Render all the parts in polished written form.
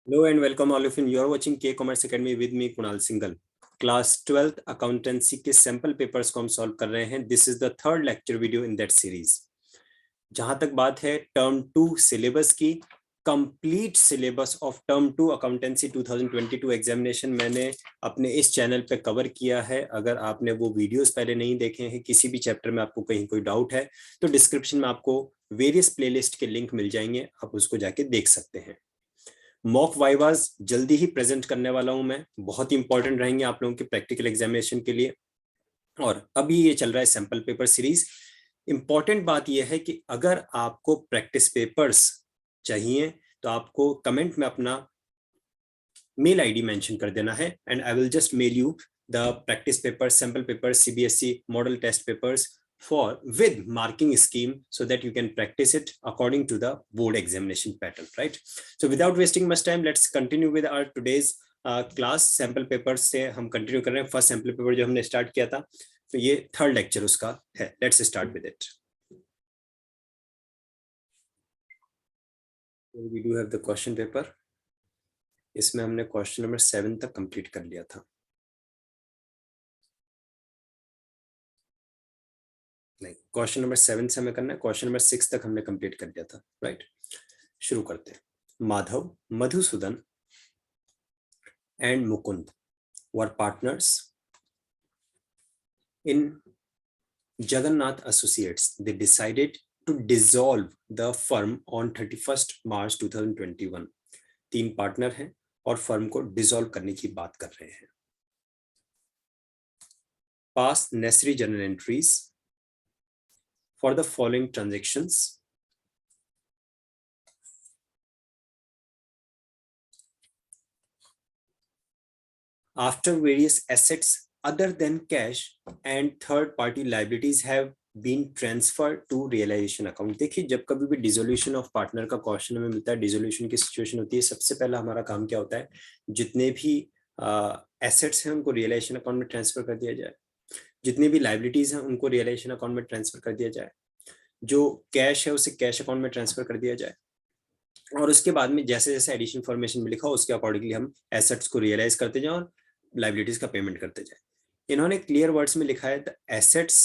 Hello and welcome all of you. You are watching K Commerce Academy with me Kunal Singhal. Class 12th accountancy के sample papers को हम solve कर रहे हैं. This is the third lecture video in that series. जहां तक बात है टर्म 2 सिलेबस की, complete syllabus of term 2 accountancy 2022 examination मैंने अपने इस चैनल पे कवर किया है. अगर आपने वो वीडियोस पहले नहीं देखे हैं, किसी भी चैप्टर में आपको कहीं कोई डाउट है, तो डिस्क्रिप्शन में आपको वेरियस प्लेलिस्ट के लिंक मिल जाएंगे, आप उसको जाके देख सकते हैं. मॉक वाइवाज जल्दी ही प्रेजेंट करने वाला हूं मैं, बहुत ही इंपॉर्टेंट रहेंगे आप लोगों के प्रैक्टिकल एग्जामिनेशन के लिए. और अभी ये चल रहा है सैंपल पेपर सीरीज. इंपॉर्टेंट बात यह है कि अगर आपको प्रैक्टिस पेपर्स चाहिए तो आपको कमेंट में अपना मेल आईडी मेंशन कर देना है and I will just mail you the practice papers, sample papers, CBSE model test papers for with marking scheme so that you can practice it according to the board examination pattern, right? So without wasting much time, let's continue with our today's class. sample papers से हम continue कर रहे हैं. first sample paper जो हमने start किया था, तो ये third lecture उसका है. let's start with it. we do have the question paper. इसमें हमने question number 7 तक complete कर लिया था. नहीं, क्वेश्चन नंबर 7 से हमें करना है, क्वेश्चन नंबर 6 तक हमने कंप्लीट कर दिया था, राइट. शुरू करते हैं. Madhav, Madhusudan and Mukund were partners in Jagannath Associates. They decided to dissolve the firm on 31 March 2021. 3 partner हैं और फर्म को डिसॉल्व करने की बात कर रहे हैं. पास necessary journal entries for the following transactions. After various assets other than cash and third party liabilities have been transferred to realization account. देखिए, जब कभी भी डिसोल्यूशन ऑफ पार्टनर का क्वेश्चन हमें मिलता है, डिसोल्यूशन की सिचुएशन होती है, सबसे पहला हमारा काम क्या होता है, जितने भी एसेट्स हैं उनको रियलाइजेशन अकाउंट में ट्रांसफर कर दिया जाए, जितने भी लाइबिलिटीज हैं उनको रियलाइजेशन अकाउंट में ट्रांसफर कर दिया जाए, जो कैश है उसे कैश अकाउंट में ट्रांसफर कर दिया जाए, और उसके बाद में जैसे जैसे एडिशन इन्फॉर्मेशन में लिखा हो उसके अकॉर्डिंगली हम एसेट्स को रियलाइज करते जाएं और लाइबिलिटीज का पेमेंट करते जाएं. इन्होंने क्लियर वर्ड्स में लिखा है the assets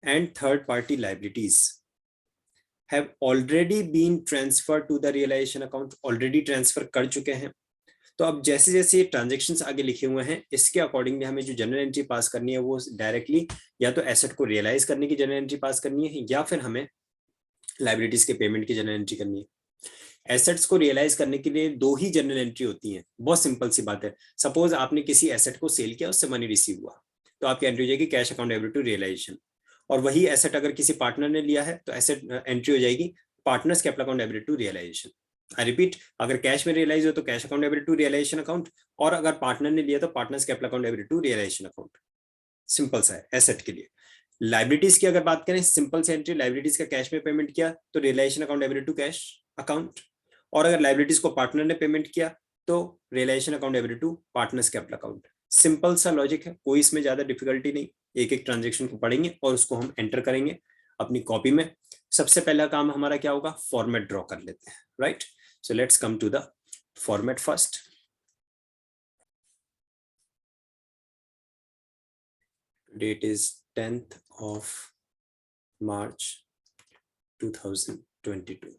and third party liabilities have already been transfer to the realisation account. Already transfer कर चुके हैं. तो अब जैसे जैसे ये ट्रांजेक्शन्स आगे लिखे हुए हैं, इसके अकॉर्डिंगली हमें जो जनरल एंट्री पास करनी है वो डायरेक्टली या तो एसेट को रियलाइज करने की जनरल एंट्री पास करनी है, या फिर हमें लाइबिलिटीज के पेमेंट की जनरल एंट्री करनी है. एसेट्स को रियलाइज करने के लिए 2 ही जनरल एंट्री होती हैं. बहुत सिंपल सी बात है. सपोज आपने किसी एसेट को सेल किया, उससे मनी रिसीव हुआ, तो आपकी एंट्री हो जाएगी cash account debit to realisation. और वही एसेट अगर किसी पार्टनर ने लिया है तो एसेट एंट्री हो जाएगी partners capital account debit to realisation. I repeat, अगर कैश में रियलाइज हो तो cash account debit to realisation account, और अगर पार्टनर ने लिया तो partners capital account debit to realisation account. Simple सा है एसेट के लिए. लाइबिलिटीज की अगर बात करें, सिंपल से एंट्री, लाइबिलिटीज का कैश में पेमेंट किया तो realisation account debit to cash account, और अगर लाइबिलिटीज को पार्टनर ने पेमेंट किया तो realisation account debit to partners capital account. Simple सा लॉजिक है, कोई इसमें ज्यादा डिफिकल्टी नहीं. एक एक ट्रांजेक्शन को पढ़ेंगे और उसको हम एंटर करेंगे अपनी कॉपी में. सबसे पहला काम हमारा क्या होगा, फॉर्मेट ड्रॉ कर लेते हैं, right. So let's come to the format first. Date is 10th of March 2022.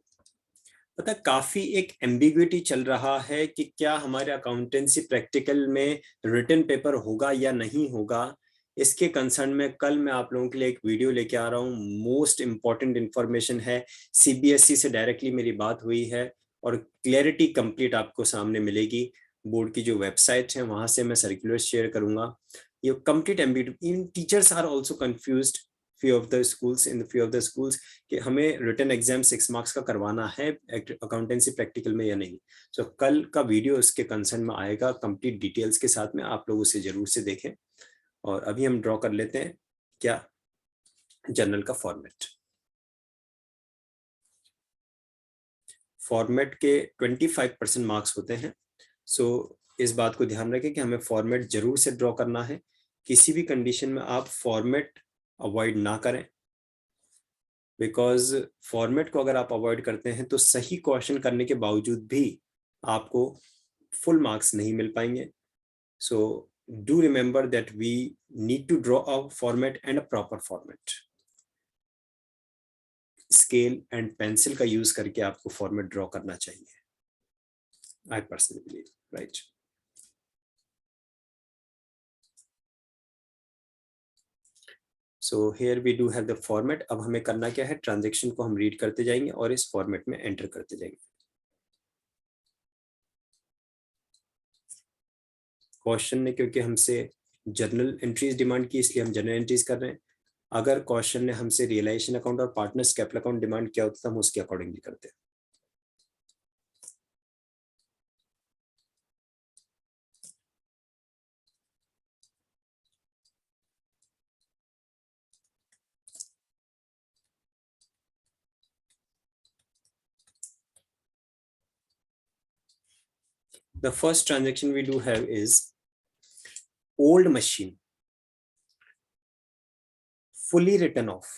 पता काफी एक एम्बिग्विटी चल रहा है कि क्या हमारे अकाउंटेंसी प्रैक्टिकल में रिटन पेपर होगा या नहीं होगा. इसके कंसर्न में कल मैं आप लोगों के लिए एक वीडियो लेके आ रहा हूँ. मोस्ट इंपॉर्टेंट इंफॉर्मेशन है. सीबीएसई से डायरेक्टली मेरी बात हुई है और क्लैरिटी कंप्लीट आपको सामने मिलेगी. बोर्ड की जो वेबसाइट है वहां से मैं सर्कुलर शेयर करूंगा. ये complete ambiguity, teachers are also confused few of the schools कि हमें रिटन एग्जाम 6 मार्क्स का करवाना है अकाउंटेंसी प्रैक्टिकल में या नहीं. सो कल का वीडियो इसके कंसर्न में आएगा कंप्लीट डिटेल्स के साथ में, आप लोग उसे जरूर से देखें. और अभी हम ड्रॉ कर लेते हैं क्या जर्नल का फॉर्मेट. फॉर्मेट के 25% मार्क्स होते हैं. सो इस बात को ध्यान रखें कि हमें फॉर्मेट जरूर से ड्रॉ करना है. किसी भी कंडीशन में आप फॉर्मेट अवॉइड ना करें, बिकॉज फॉर्मेट को अगर आप अवॉइड करते हैं तो सही क्वेश्चन करने के बावजूद भी आपको फुल मार्क्स नहीं मिल पाएंगे. So do remember that we need to draw a format and a proper format. Scale and pencil का यूज करके आपको फॉर्मेट ड्रॉ करना चाहिए. I personally believe, right? So here we do have the format. अब हमें करना क्या है, ट्रांजैक्शन को हम रीड करते जाएंगे और इस फॉर्मेट में एंटर करते जाएंगे. क्वेश्चन ने क्योंकि हमसे जर्नल एंट्रीज डिमांड की, इसलिए हम जर्नल एंट्रीज कर रहे हैं. अगर क्वेश्चन ने हमसे रियलाइजेशन अकाउंट और पार्टनर्स कैपिटल अकाउंट डिमांड किया होता तो हम उसके अकॉर्डिंगली करते हैं. The first transaction we do have is old machine fully written off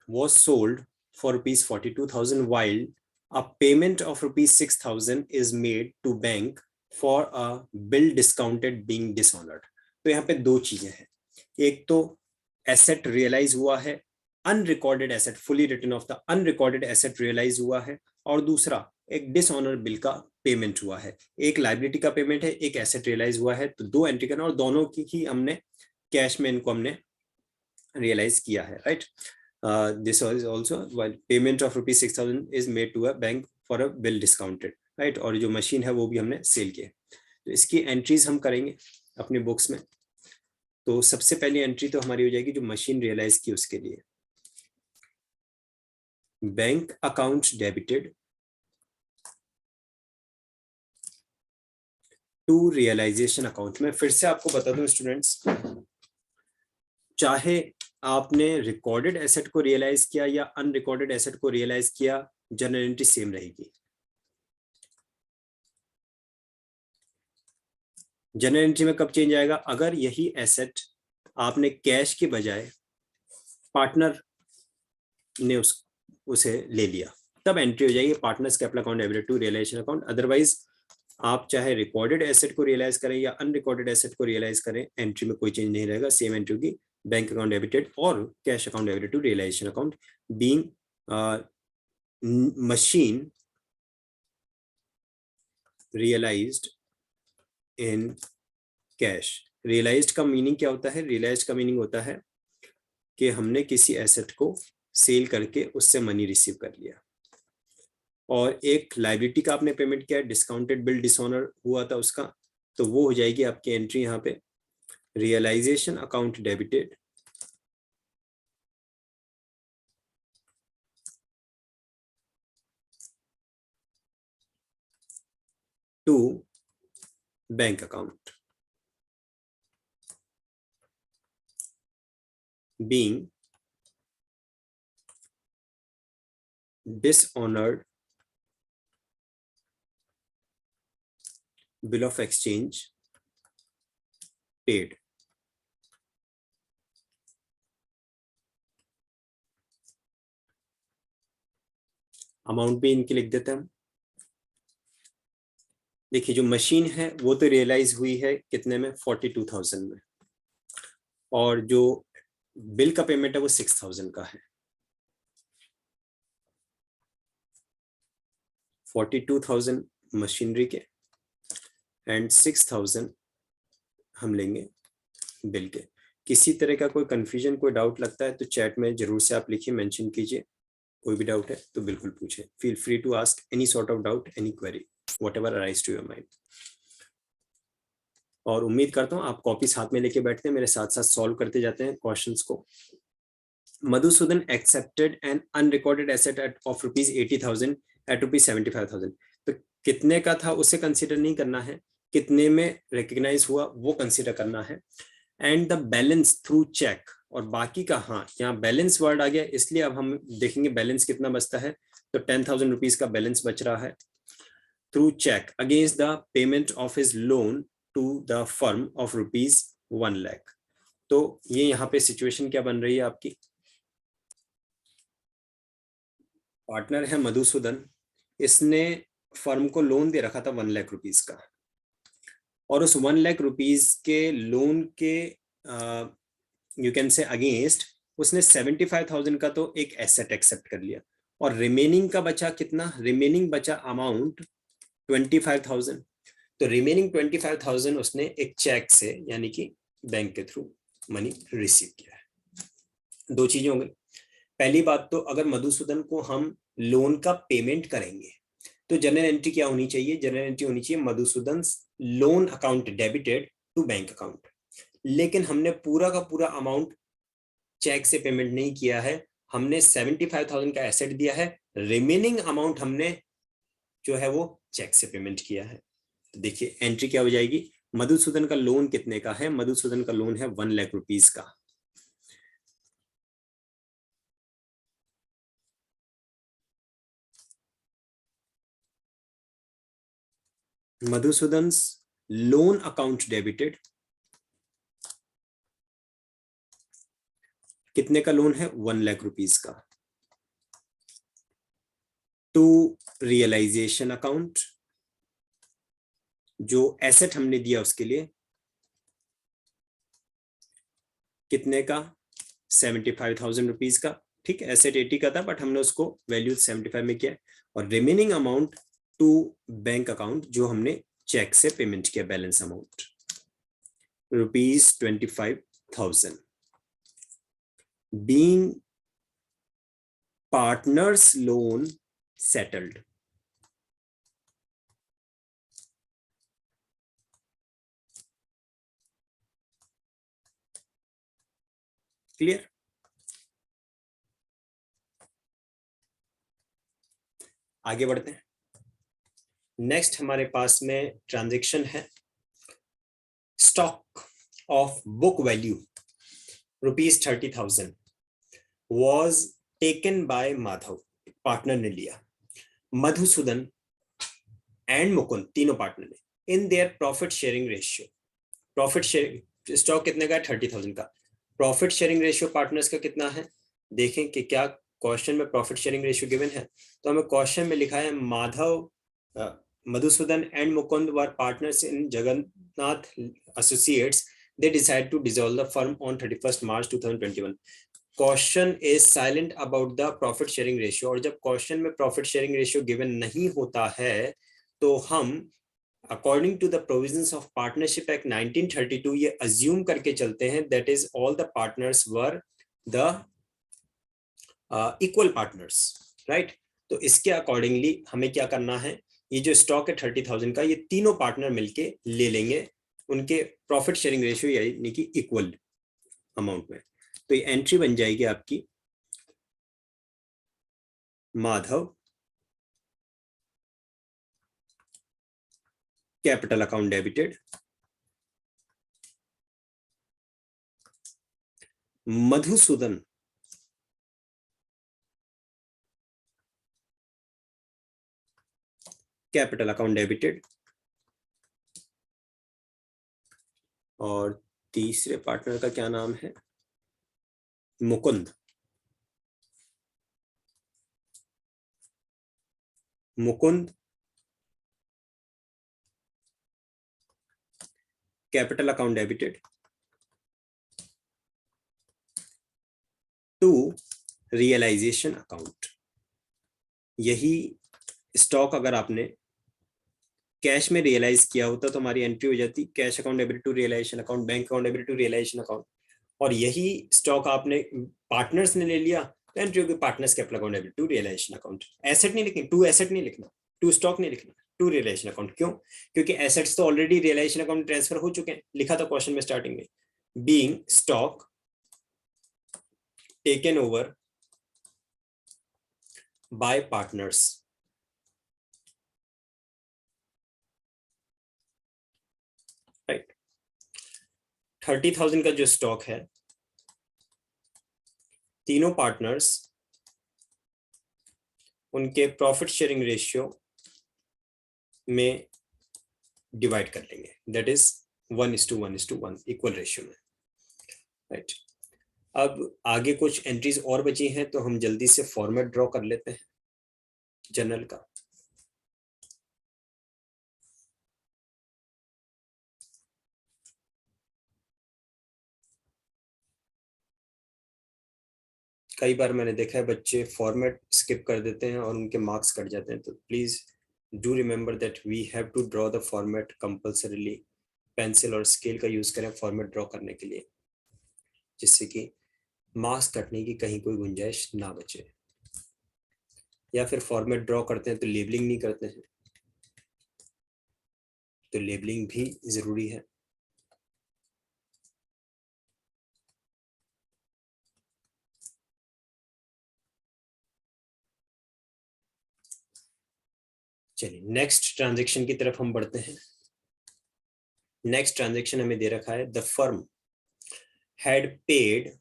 was sold for rupees 42,000 while a payment of rupees 6,000 is made to bank for a bill discounted being dishonored. तो यहाँ पे दो चीजें हैं. एक तो asset realise हुआ है, unrecorded asset fully written off the unrecorded asset realise हुआ है, और दूसरा एक डिसऑनर बिल का पेमेंट हुआ है. एक लाइबिलिटी का पेमेंट है, एक एसेट रियलाइज हुआ है. तो दो एंट्री करना और दोनों की ही हमने कैश में इनको हमने रियलाइज किया है, right. This is also while payment of rupees 6,000 is made to a bank for a bill discounted, right. और जो मशीन है वो भी हमने सेल किया. तो इसकी एंट्रीज हम करेंगे अपने बुक्स में. तो सबसे पहली एंट्री तो हमारी हो जाएगी जो मशीन रियलाइज की उसके लिए, bank account debited to realisation account. में फिर से आपको बता दूं स्टूडेंट्स, चाहे आपने रिकॉर्डेड एसेट को रियलाइज किया या अनरिकॉर्डेड एसेट को रियलाइज किया, जर्नल एंट्री सेम रहेगी. जर्नल एंट्री में कब चेंज आएगा, अगर यही एसेट आपने कैश के बजाय पार्टनर ने उसे ले लिया, तब एंट्री हो जाएगी partners capital account debited to realisation account. Otherwise आप चाहे रिकॉर्डेड एसेट को रियलाइज करें या अनरिकॉर्डेड एसेट को रियलाइज करें, एंट्री में कोई चेंज नहीं रहेगा, सेम एंट्री होगी. बैंक अकाउंट डेबिटेड और cash account debited to realisation account being machine realised in cash. Realised का मीनिंग क्या होता है, रियलाइज्ड का मीनिंग होता है कि हमने किसी एसेट को सेल करके उससे मनी रिसीव कर लिया. और एक लाइबिलिटी का आपने पेमेंट किया, डिस्काउंटेड बिल डिसऑनर हुआ था उसका, तो वो हो जाएगी आपकी एंट्री यहाँ पे realisation account debited to bank account being dishonored bill of exchange paid. Amount भी इनकी लिख देते हैं हम. देखिए जो मशीन है वो तो रियलाइज हुई है कितने में, 42,000 में, और जो बिल का पेमेंट है वो 6,000 का है. 42,000 मशीनरी के एंड 6,000 हम लेंगे बिल के. किसी तरह का कोई कंफ्यूजन, कोई डाउट लगता है तो चैट में जरूर से आप लिखिए, मेंशन कीजिए. कोई भी डाउट है तो बिल्कुल पूछे. Feel free to ask any sort of doubt, any query, whatever arise to your mind. और उम्मीद करता हूँ आप कॉपीज हाथ में लेके बैठते हैं, मेरे साथ साथ सॉल्व करते जाते हैं क्वेश्चंस को. Madhusudan accepted an unrecorded asset at of rupees 80,000 at rupees 75,000. तो कितने का था उसे कंसीडर नहीं करना है, कितने में रिकग्नाइज हुआ वो कंसीडर करना है. And the balance through cheque, और बाकी का, हाँ यहाँ बैलेंस वर्ड आ गया इसलिए अब हम देखेंगे बैलेंस कितना बचता है. तो 10,000 रुपीज का बैलेंस बच रहा है through cheque against the payment of his loan to the firm of rupees 1 lakh. तो ये यहाँ पे सिचुएशन क्या बन रही है आपकी, पार्टनर है मधुसूदन, इसने फर्म को लोन दे रखा था 1 लाख रुपीस का, और उस 1 लाख रुपीस के लोन के यू कैन से अगेंस्ट उसने 75,000 का तो एक एसेट एक्सेप्ट कर लिया, और रिमेनिंग का बचा कितना, रिमेनिंग बचा अमाउंट 25,000। तो रिमेनिंग 25,000 उसने एक चेक से यानी कि बैंक के थ्रू मनी रिसीव किया है। दो चीजें हो गई। पहली बात तो अगर मधुसूदन को हम लोन का पेमेंट करेंगे तो जनरल एंट्री क्या होनी चाहिए, जनरल एंट्री होनी चाहिए Madhusudan loan account debited to bank account. लेकिन हमने पूरा का पूरा अमाउंट चेक से पेमेंट नहीं किया है, हमने 75,000 का एसेट दिया है, रिमेनिंग अमाउंट हमने जो है वो चेक से पेमेंट किया है। तो देखिए एंट्री क्या हो जाएगी, मधुसूदन का लोन कितने का है, मधुसूदन का लोन है 1 लाख रुपीस का। मधुसूदन लोन अकाउंट डेबिटेड, कितने का लोन है, 1 लाख रुपीस का, टू रियलाइजेशन अकाउंट, जो एसेट हमने दिया उसके लिए कितने का, 75,000 रुपीज का। ठीक है, एसेट 80 का था बट हमने उसको वैल्यू 75 में किया, और remaining amount to bank account जो हमने चेक से पेमेंट किया, balance amount ₹25,000 being partners loan settled. Clear. आगे बढ़ते हैं। नेक्स्ट हमारे पास में ट्रांजैक्शन है stock of book value ₹30,000 was taken by Madhav, partner ने लिया, मधुसूदन एंड मुकुंद तीनों पार्टनर ने in their profit sharing ratio. Profit sharing stock कितने का है, 30,000 का। प्रॉफिट शेयरिंग रेशियो पार्टनर्स का कितना है, देखें कि क्या क्वेश्चन में प्रॉफिट शेयरिंग रेशियो गिवन है। तो हमें क्वेश्चन में लिखा है Madhav Madhusudan and Mukund were partners in Jagannath associates, they decide to dissolve the firm on 31st March 2021. Question is silent about the profit sharing ratio, और जब क्वेश्चन में प्रॉफिट शेयरिंग रेशियो गिवन नहीं होता है तो हम according to the provisions of partnership act 1932 ये assume करके चलते हैं that is all the partners were the equal partners, right. तो इसके अकॉर्डिंगली हमें क्या करना है, ये जो स्टॉक है 30,000 का, ये तीनों पार्टनर मिलके ले लेंगे उनके प्रॉफिट शेयरिंग रेशियो यानी कि इक्वल अमाउंट में। तो ये एंट्री बन जाएगी आपकी Madhav capital account debited, Madhusudan capital account debited, और तीसरे पार्टनर का क्या नाम है, Mukund, Mukund capital account debited to realisation account. यही स्टॉक अगर आपने कैश में रियलाइज किया होता तो हमारी एंट्री हो जाती cash account debit to realisation account, bank account debit to realisation account. और यही स्टॉक आपने पार्टनर्स ने ले लिया तो एंट्री होगी partners capital account debit to realisation account. Asset नहीं लिखनी, टू एसेट नहीं लिखना, टू स्टॉक नहीं लिखना, टू रियलाइजेशन अकाउंट। क्यों, क्योंकि एसेट्स तो ऑलरेडी रियलाइजेशन अकाउंट ट्रांसफर हो चुके हैं, लिखा था क्वेश्चन में स्टार्टिंग में, being stock taken over by partners. Right, 30,000 का जो स्टॉक है तीनों पार्टनर्स उनके प्रॉफिट शेयरिंग रेशियो में डिवाइड कर लेंगे, दैट इज 1:1:1 इक्वल रेशियो में, राइट। अब आगे कुछ एंट्रीज और बची हैं तो हम जल्दी से फॉर्मेट ड्रॉ कर लेते हैं जनरल का। कई बार मैंने देखा है बच्चे फॉर्मेट स्किप कर देते हैं और उनके मार्क्स कट जाते हैं, तो please do remember that we have to draw the format compulsorily. Pencil और स्केल का यूज करें फॉर्मेट ड्रॉ करने के लिए, जिससे कि मार्क्स कटने की कहीं कोई गुंजाइश ना बचे। या फिर फॉर्मेट ड्रॉ करते हैं तो लेबलिंग नहीं करते हैं, तो लेबलिंग भी जरूरी है। चलिए नेक्स्ट ट्रांजैक्शन की तरफ हम बढ़ते हैं। नेक्स्ट ट्रांजैक्शन हमें दे रखा है, the firm had paid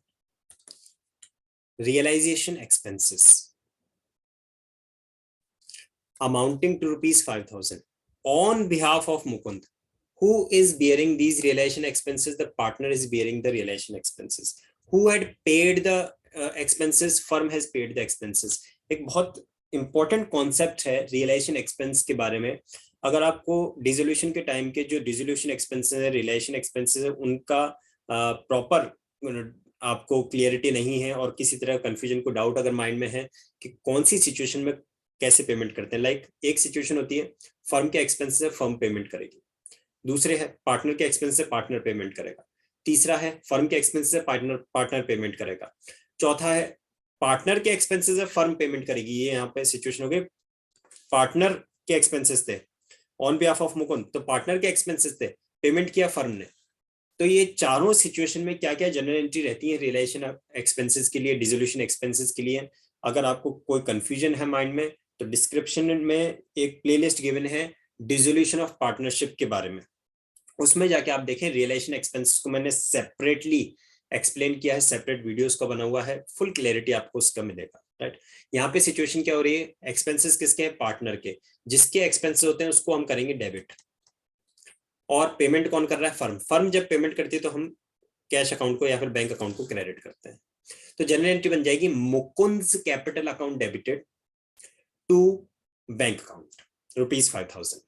realisation expenses amounting to rupees 5,000 on behalf of Mukund. Who is bearing these realization expenses? The partner is bearing the realization expenses. Who had paid the expenses? Firm has paid the expenses. एक बहुत important concept है realisation expense के बारे में। अगर आपको dissolution के time के जो डिसोल्यूशन एक्सपेंसेस है, रियलाइजेशन एक्सपेंसेस है, उनका प्रॉपर आपको क्लियरिटी नहीं है और किसी तरह कंफ्यूजन को डाउट अगर माइंड में है कि कौन सी सिचुएशन में कैसे पेमेंट करते हैं, लाइक एक सिचुएशन होती है फर्म के एक्सपेंस से फर्म पेमेंट करेगी, दूसरे है पार्टनर के एक्सपेंस से पार्टनर पेमेंट करेगा, तीसरा है फर्म के एक्सपेंस से पार्टनर पेमेंट करेगा, चौथा है पार्टनर के एक्सपेंसेस से फर्म पेमेंट करेगी। ये यहाँ पे सिचुएशन हो गई, पार्टनर के एक्सपेंसेस थे ऑन बिहाफ ऑफ मुकुंद, तो पार्टनर के एक्सपेंसेस थे, पेमेंट किया फर्म ने। तो ये चारों सिचुएशन में क्या क्या जनरल एंट्री रहती है रियलाइजेशन एक्सपेंसेस के लिए, डिसोल्यूशन एक्सपेंसेस के लिए। अगर आपको कोई कंफ्यूजन है माइंड में तो डिस्क्रिप्शन में एक प्लेलिस्ट गिवन है डिसोल्यूशन ऑफ पार्टनरशिप के बारे में, उसमें जाके आप देखें रियलाइजेशन एक्सपेंसेस को मैंने सेपरेटली एक्सप्लेन किया है, सेपरेट वीडियोस का बना हुआ है, फुल क्लैरिटी आपको उसका मिलेगा। राइट, यहाँ पे सिचुएशन क्या हो रही है, एक्सपेंसेस किसके हैं, पार्टनर के, जिसके एक्सपेंसेस होते हैं उसको हम करेंगे डेबिट, और पेमेंट कौन कर रहा है, फर्म। फर्म जब पेमेंट करती है तो हम कैश अकाउंट को या फिर बैंक अकाउंट को क्रेडिट करते हैं। तो जनरल एंट्री बन जाएगी Mukund's capital account debited to bank account rupees 5,000।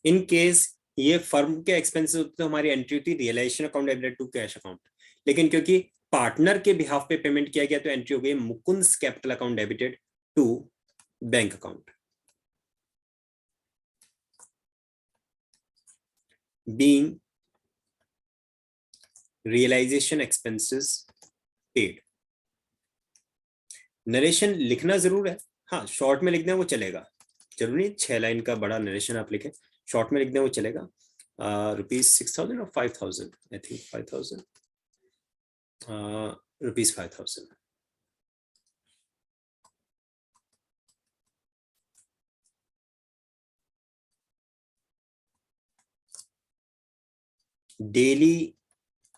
In case ये फर्म के एक्सपेंसेस होते तो हमारी एंट्री होती realisation account debited to cash account, लेकिन क्योंकि पार्टनर के बिहाफ पे पेमेंट किया गया तो एंट्री हो गई Mukund's capital account debited to bank account. Being realisation expenses paid. Narration लिखना जरूर है, हाँ शॉर्ट में लिख दें वो चलेगा, जरूरी नहीं 6 लाइन का बड़ा नरेशन आप लिखें, शॉर्ट में लिख दें वो चलेगा। रुपीज 6,000 और 5,000, आई थिंक 5,000, रुपीज 5,000। डेली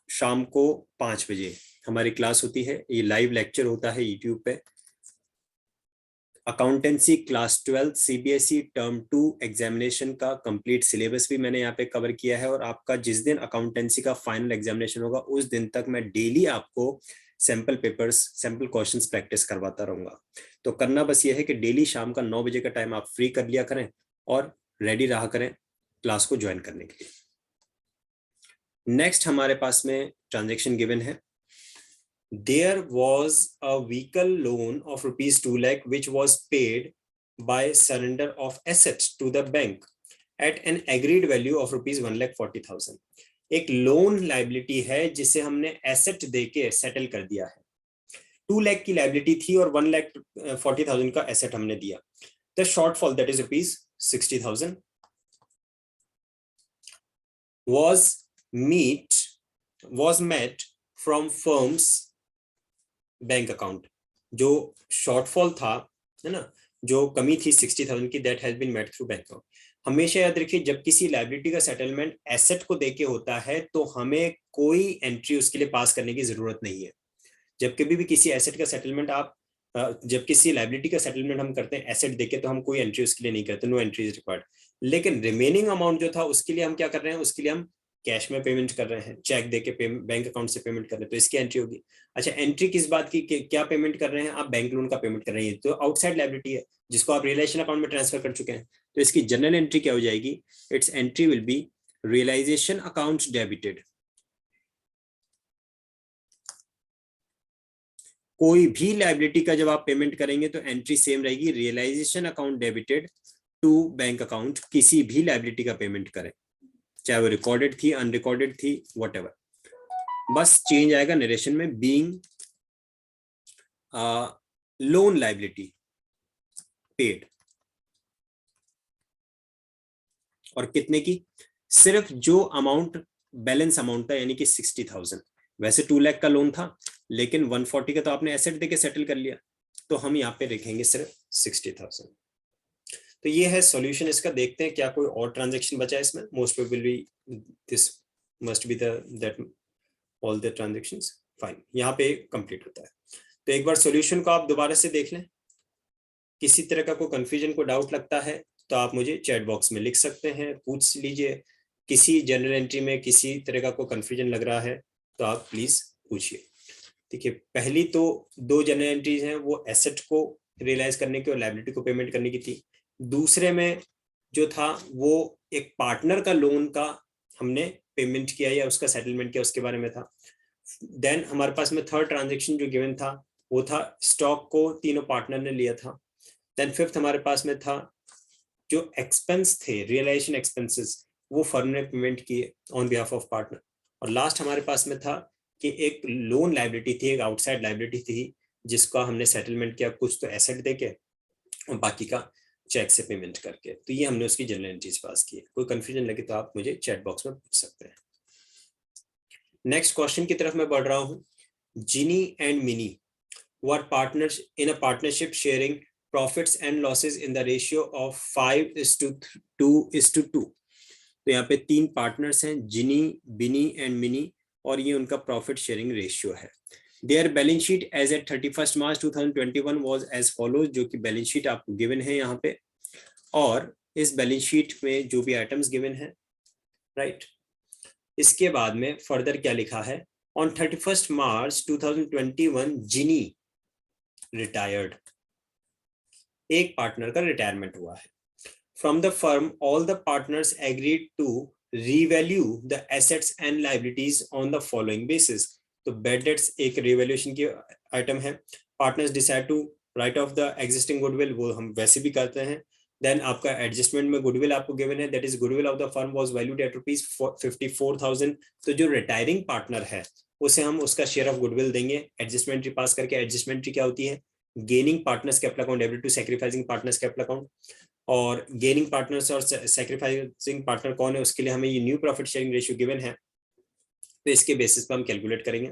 शाम को 5 बजे हमारी क्लास होती है, ये लाइव लेक्चर होता है यूट्यूब पे। Accountancy class 12 CBSE term 2 examination का कंप्लीट सिलेबस भी मैंने यहाँ पे कवर किया है, और आपका जिस दिन अकाउंटेंसी का फाइनल एग्जामिनेशन होगा उस दिन तक मैं डेली आपको sample papers, sample questions practice करवाता रहूंगा। तो करना बस ये है कि डेली शाम का 9 बजे का टाइम आप फ्री कर लिया करें और रेडी रहा करें क्लास को ज्वाइन करने के लिए। नेक्स्ट हमारे पास में ट्रांजेक्शन गिवन है, there was a vehicle loan of rupees 2 lakh which was paid by surrender of assets to the bank at an agreed value of rupees 1,40,000। एक लोन लाइबिलिटी है जिसे हमने एसेट देके सेटल कर दिया है। 2 लाख की लाइबिलिटी थी और 1,40,000 का एसेट हमने दिया। The shortfall that is rupees 60,000 was met from firms bank account. जो शॉर्टफॉल था, है ना, जो कमी थी 60,000 की, that has been met through bank account. हमेशा याद रखिए जब किसी लायबिलिटी का सेटलमेंट एसेट को देके होता है तो हमें कोई एंट्री उसके लिए पास करने की जरूरत नहीं है। जब कभी भी किसी एसेट का सेटलमेंट जब किसी लायबिलिटी का सेटलमेंट हम करते हैं एसेट देके, तो हम कोई एंट्री उसके लिए नहीं करते, नो एंट्री इज रिक्वायर्ड। लेकिन रिमेनिंग अमाउंट जो था उसके लिए हम क्या कर रहे हैं, उसके लिए हम कैश में पेमेंट कर रहे हैं, चेक देके बैंक अकाउंट से पेमेंट कर रहे हैं, तो इसकी एंट्री होगी। अच्छा, एंट्री किस बात की, क्या पेमेंट कर रहे हैं आप, बैंक लोन का पेमेंट कर रहे हैं, तो आउटसाइड लायबिलिटी है जिसको आप रियलाइजेशन अकाउंट में ट्रांसफर कर चुके हैं। तो इसकी जनरल एंट्री क्या हो जाएगी, its entry will be realization account debited. कोई भी लायबिलिटी का जब आप पेमेंट करेंगे तो एंट्री सेम रहेगी, realization account debited to bank account. किसी भी लायबिलिटी का पेमेंट करें, चाहे वो रिकॉर्डेड थी, अनरिकॉर्डेड थी, व्हाटएवर, बस चेंज आएगा नरेशन में, बीइंग लोन लायबिलिटी पेड। और कितने की, सिर्फ जो अमाउंट बैलेंस अमाउंट था, यानी कि 60,000। वैसे 2 लाख का लोन था, लेकिन 140 का तो आपने एसेट देके सेटल कर लिया, तो हम यहाँ पे लिखेंगे सिर्फ 60,000। तो ये है सॉल्यूशन इसका। देखते हैं क्या कोई और ट्रांजैक्शन बचा है इसमें। Most probably this must be that all the transactions. Fine, यहाँ पे कंप्लीट होता है। तो एक बार सॉल्यूशन को आप दोबारा से देख लें। किसी तरह का कोई कंफ्यूजन, को डाउट लगता है तो आप मुझे चैट बॉक्स में लिख सकते हैं, पूछ लीजिए। किसी जनरल एंट्री में किसी तरह का कोई कंफ्यूजन लग रहा है तो आप प्लीज पूछिए। देखिए, पहली तो 2 जनरल एंट्रीज हैं, वो एसेट को रियलाइज करने की और लायबिलिटी को पेमेंट करने की थी। दूसरे में जो था वो एक पार्टनर का लोन का हमने पेमेंट किया या उसका सेटलमेंट किया, उसके बारे में था। देन हमारे पास में थर्ड ट्रांजेक्शन जो गिवन था वो था स्टॉक को तीनों पार्टनर ने लिया था। देन फिफ्थ हमारे पास में था जो एक्सपेंस थे, रियलाइजेशन एक्सपेंसेस, वो फर्म ने पेमेंट किए ऑन बिहाफ ऑफ पार्टनर। और लास्ट हमारे पास में था कि एक लोन लायबिलिटी थी, एक आउटसाइड लायबिलिटी थी, जिसका हमने सेटलमेंट किया, कुछ तो एसेट देके और बाकी का चेक से पेमेंट करके। तो ये हमने उसकी जनरल एंट्रीज पास की। कोई कंफ्यूजन लगे तो आप मुझे चैट बॉक्स में पूछ सकते हैं। नेक्स्ट क्वेश्चन की तरफ मैं बढ़ रहा हूँ। Jini and Mini were partners in a partnership sharing profits and losses in the ratio of 5:2:2। तो यहाँ पे 3 पार्टनर्स हैं, जिनी, बिनी एंड मिनी, और ये उनका प्रॉफिट शेयरिंग रेशियो है। Their balance sheet as at 31 March 2021 was as follows, जो कि बैलेंस शीट आपको गिवन है यहाँ पे। और इस बैलेंस शीट में जो भी आइटम्स गिवन है, राइट, इसके बाद में फर्दर क्या लिखा है, ऑन 31 मार्च 2021 जिनी रिटायर्ड। एक पार्टनर का रिटायरमेंट हुआ है। From the firm all the partners agreed to revalue the assets and liabilities on the following basis। तो bad debts एक revaluation की आइटम है। Partners decide to write off the existing goodwill, वो हम वैसे भी करते हैं। देन आपका एडजस्टमेंट में गुडविल आपको गिवन है, that is goodwill of the firm was valued at ₹54,000। तो जो रिटायरिंग पार्टनर है उसे हम उसका शेयर ऑफ गुडविल देंगे एडजस्टमेंट पास करके। एडजस्टमेंट क्या होती है, gaining partners capital account debit to sacrificing partners capital account. और गेनिंग पार्टनर्स और सैक्रिफाइसिंग पार्टनर कौन है, उसके लिए हमें ये new profit sharing ratio given है, तो इसके बेसिस पर हम कैलकुलेट करेंगे।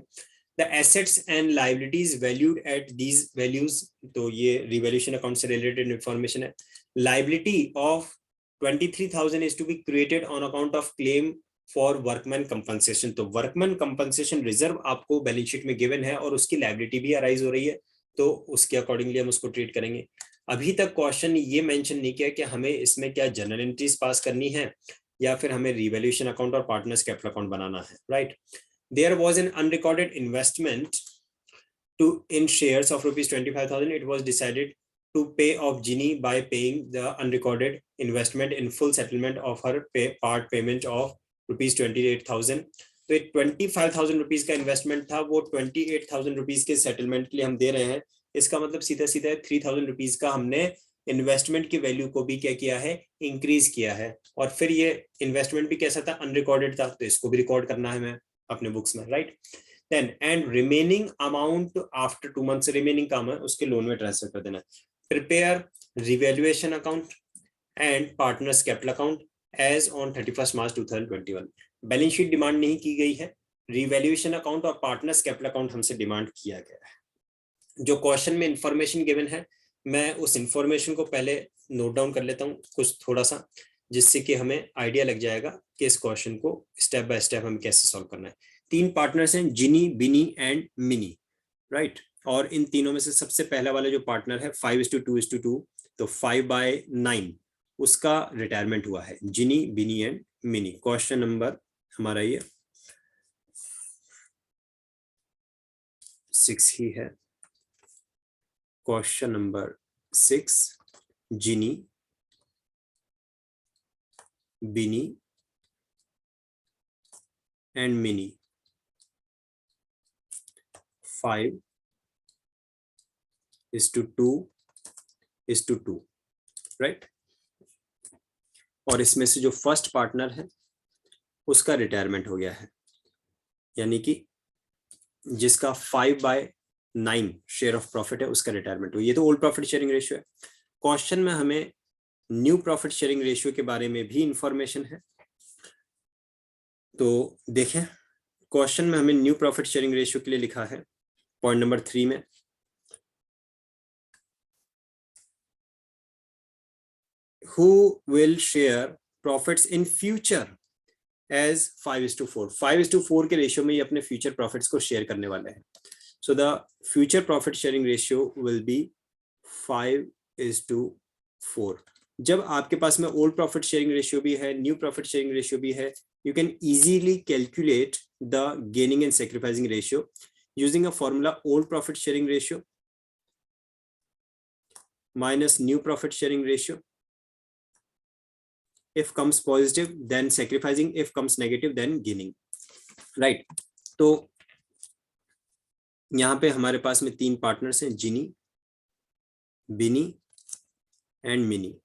The assets and liabilities valued at these values, तो ये रिवैल्यूएशन अकाउंट से रिलेटेड इंफॉर्मेशन है। Liability of 23,000 is to be created on account of claim for workman compensation. तो वर्कमैन कंपनसेशन रिजर्व आपको बैलेंस शीट में given है और उसकी लायबिलिटी भी अराइज हो रही है, तो उसके अकॉर्डिंगली हम उसको ट्रीट करेंगे। अभी तक क्वेश्चन ये मेंशन नहीं किया कि हमें इसमें क्या जनरल एंट्रीज पास करनी है या फिर हमें रिवैल्यूएशन अकाउंट और पार्टनर्स कैपिटल अकाउंट बनाना है, right. There was an unrecorded investment to in shares of ₹25,000। It was decided to pay off Ginny by paying the unrecorded investment in full settlement of her part payment of ₹28,000। तो एक 25,000 rupees का investment था, वो 28,000 rupees के settlement के लिए हम दे रहे हैं। इसका मतलब सीधा सीधा 3,000 रुपीज का हमने इन्वेस्टमेंट की वैल्यू को भी क्या किया है, इंक्रीज किया है। और फिर ये इन्वेस्टमेंट भी कैसा था, अनरिकॉर्डेड था, तो इसको भी रिकॉर्ड करना है मैं अपने बुक्स में, right. Then and remaining amount after 2 months, remaining काम है उसके लोन में ट्रांसफर कर देना है। Prepare revaluation account and partners capital account as on 31 March 2021। Balance sheet demand नहीं की गई है, रिवैल्यूएशन अकाउंट और पार्टनर्स कैपिटल अकाउंट हमसे डिमांड किया गया है। जो क्वेश्चन में इंफॉर्मेशन गिवन है, मैं उस इंफॉर्मेशन को पहले नोट डाउन कर लेता हूँ कुछ थोड़ा सा, जिससे कि हमें आइडिया लग जाएगा कि इस क्वेश्चन को स्टेप बाय स्टेप हमें कैसे सॉल्व करना है। 3 पार्टनर्स हैं, जिनी, बिनी एंड मिनी, राइट। और इन तीनों में से सबसे पहला वाला जो पार्टनर है 5:2:2, तो 5/9 उसका रिटायरमेंट हुआ है, जिनी, बिनी एंड मिनी। क्वेश्चन नंबर हमारा ये 6 ही है। Question number 6, Jini, Binny and mini 5:2:2, right. और इसमें से जो फर्स्ट पार्टनर है उसका रिटायरमेंट हो गया है, यानी कि जिसका 5/9 शेयर ऑफ प्रॉफिट है उसका रिटायरमेंट हो। ये तो ओल्ड प्रॉफिट शेयरिंग रेशियो है। क्वेश्चन में हमें न्यू प्रॉफिट शेयरिंग रेशियो के बारे में भी इंफॉर्मेशन है। तो देखें, क्वेश्चन में हमें न्यू प्रॉफिट शेयरिंग रेशियो के लिए लिखा है पॉइंट नंबर 3 में, who will share profits in future as 5:4। 5:4 के रेशियो में ये अपने फ्यूचर प्रॉफिट्स को शेयर करने वाले हैं। So the future profit sharing ratio will be 5:4। जब आपके पास में ओल्ड प्रॉफिट शेयरिंग रेशियो भी है, न्यू प्रॉफिट शेयरिंग रेशियो भी है, you can easily calculate the gaining and sacrificing ratio using a formula old profit sharing ratio minus new profit sharing ratio. If comes positive then sacrificing, if comes negative then gaining, right। तो यहाँ पे हमारे पास में 3 partners हैं, जिनी, बिनी and mini.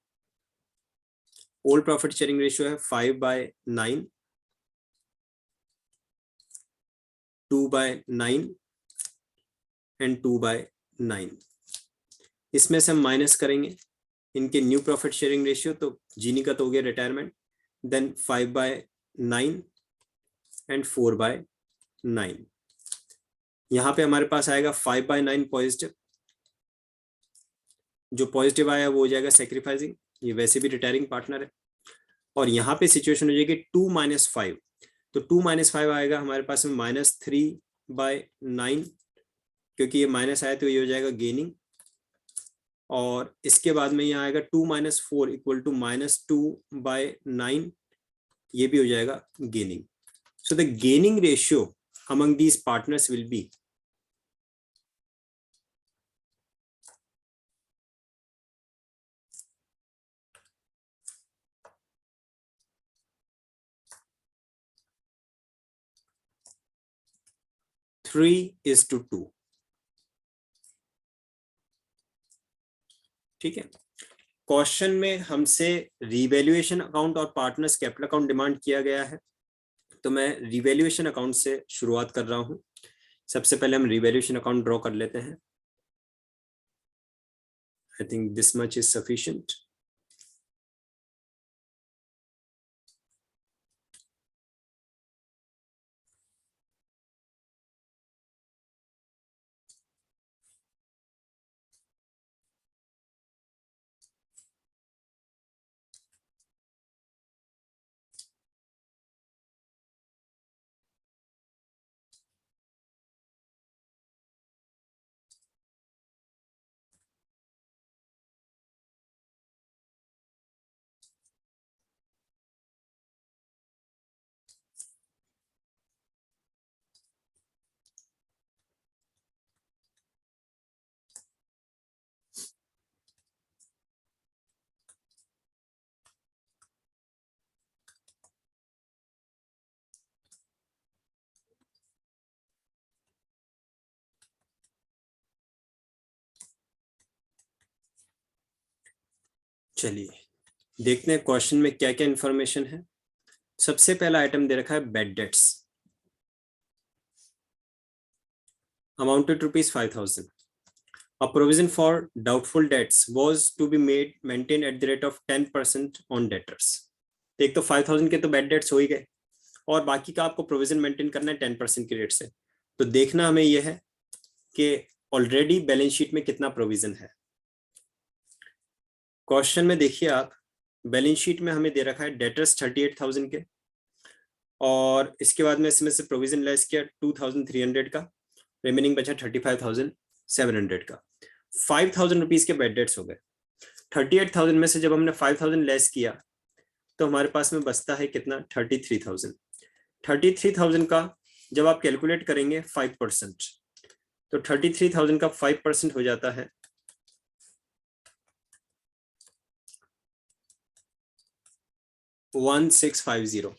Old profit sharing ratio है 5/9, 2/9 and 2/9। इसमें से हम माइनस करेंगे इनके न्यू प्रॉफिट शेयरिंग रेशियो, तो जीनी का तो हो गया रिटायरमेंट, देन 5/9 एंड 4/9। यहाँ पे हमारे पास आएगा 5/9 पॉजिटिव, जो पॉजिटिव आया वो हो जाएगा सेक्रीफाइसिंग, ये वैसे भी रिटायरिंग पार्टनर है। और यहाँ पे सिचुएशन हो जाएगी 2 - 5, तो 2 - 5 आएगा हमारे पास में -3/9, क्योंकि ये माइनस आया तो ये हो जाएगा गेनिंग। और इसके बाद में यहाँ आएगा 2 - 4 = -2/9, ये भी हो जाएगा gaining. So the gaining ratio among these partners will be 3:2। ठीक है। क्वेश्चन में हमसे रिवैल्यूएशन अकाउंट और पार्टनर्स कैपिटल अकाउंट डिमांड किया गया है, तो मैं रिवैल्यूएशन अकाउंट से शुरुआत कर रहा हूं। सबसे पहले हम रिवैल्यूएशन अकाउंट ड्रॉ कर लेते हैं। I think this much is sufficient. चलिए देखते हैं क्वेश्चन में क्या क्या इंफॉर्मेशन है। सबसे पहला आइटम दे रखा है bad debts, amounted ₹5,000। A provision for doubtful debts was to be maintained at the rate of 10% on debtors। एक तो 5,000 के तो बैड डेट्स हो ही गए, और बाकी का आपको प्रोविजन मेंटेन करना है 10% के रेट से। तो देखना हमें यह है कि ऑलरेडी बैलेंस शीट में कितना प्रोविजन है। क्वेश्चन में देखिए आप, बैलेंस शीट में हमें दे रखा है डेटर्स 38,000 के, और इसके बाद में इसमें से प्रोविजन लेस किया 2,300 का, रिमेनिंग बचा 35,700 का। 5,000 रुपीज के बैड डेट्स हो गए। 38,000 में से जब हमने 5,000 लेस किया तो हमारे पास में बचता है कितना, 33,000। 33,000 का जब आप कैलकुलेट करेंगे 5%, तो 33,000 का 5% हो जाता है 1650।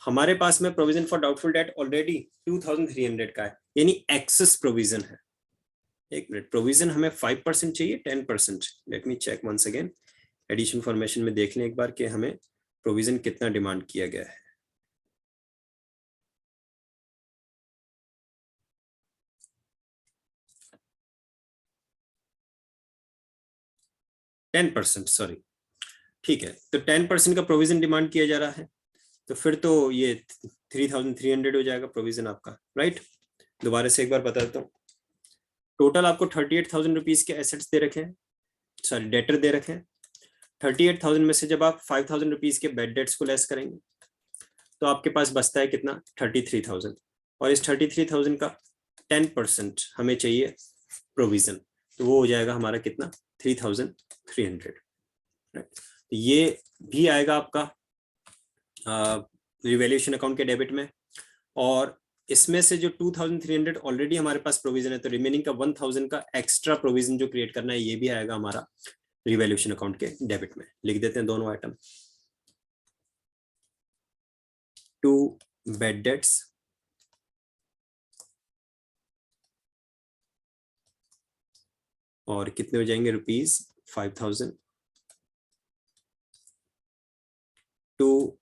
हमारे पास में provision for doubtful debt already 2300 का है, यानी एक्सेस प्रोविजन है। एक मिनट, प्रोविजन हमें 5% चाहिए 10%? Let me check once again, addition formation में देख लें एक बार कि हमें प्रोविजन कितना डिमांड किया गया है। सॉरी, ठीक है, तो 10% का प्रोविजन डिमांड किया जा रहा है, तो फिर तो ये 3300 हो जाएगा प्रोविजन आपका, राइट। दोबारा से एक बार बता देता हूँ, टोटल आपको 38,000 रुपीज के एसेट्स दे रखे हैं, सॉरी डेटर दे रखे हैं। 38,000 में से जब आप 5,000 रुपीज के बेड डेट्स को लेस करेंगे तो आपके पास बचता है कितना, 33,000, और इस 33,000 का 10% हमें चाहिए प्रोविजन, तो वो हो जाएगा हमारा कितना, 3,300, राइट। ये भी आएगा आपका रिवैल्यूएशन अकाउंट के डेबिट में, और इसमें से जो 2,300 ऑलरेडी हमारे पास प्रोविजन है, तो रिमेनिंग का 1,000 का एक्स्ट्रा प्रोविजन जो क्रिएट करना है, ये भी आएगा हमारा रिवैल्यूएशन अकाउंट के डेबिट में। लिख देते हैं दोनों आइटम, 2 बेड डेट्स और कितने हो जाएंगे, ₹5,000, 2